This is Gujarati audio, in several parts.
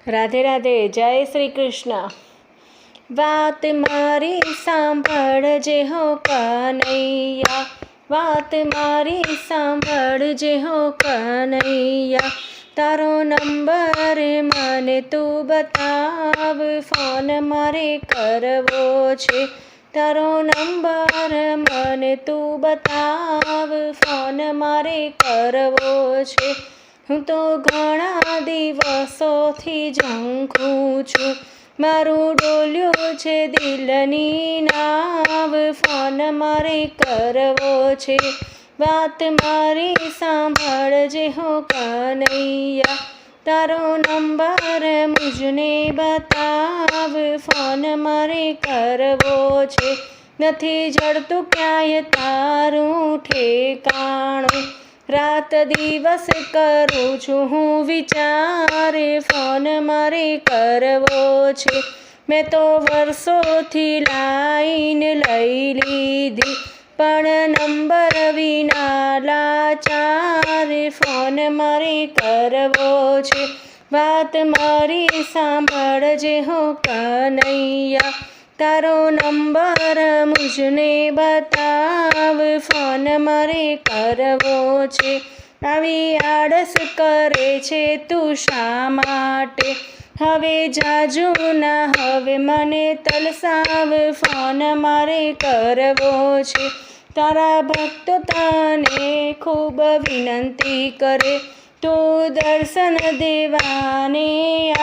રાધે રાધે, જય શ્રી કૃષ્ણ। વાત મારી સાંભળજે હો કનૈયા, વાત મારી સાંભળજે હો કનૈયા। તારો નંબર મને તું બતાવ, ફોન મારે કરવો છે। તારો નંબર મને તું બતાવ, ફોન મારે કરવો છે। હું તો ઘણા દિવસોથી ઝંખું છું, મારું ડોલ્યું છે દિલની નાવ, ફોન મારે કરવો છે। વાત મારી સાંભળજે હો કનૈયા, તારો નંબર મુझને બતાવ, ફોન મારે કરવો છે। નથી જડતું ક્યાંય તારું ઠેકાણું, રાત દિવસ કરું છું હું વિચાર, ફોન મારે કરવો છે। મેં તો વર્ષોથી લાઈન લઈ લીધી, પણ નંબર વિના લાચાર, ફોન મારે કરવો છે। વાત મારી સાંભળજે હો કનૈયા, તારો નંબર મુझને બતાવ, ફોન મારે કરવો છે। આવી આળસ કરે છે તું શા માટે, હવે જાજુ ના હવે મને તલસાવ, ફોન મારે કરવો છે। તારા ભક્તો તને ખૂબ વિનંતી કરે, તું દર્શન દેવાને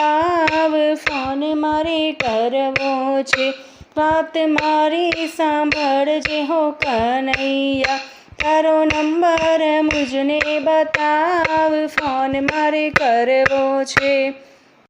આવ, ફોન મારે કરવો છે। વાત મારી સાંભળજે હો કનૈયા, તારો નંબર મુझને બતાવ, ફોન મારે કરવો છે।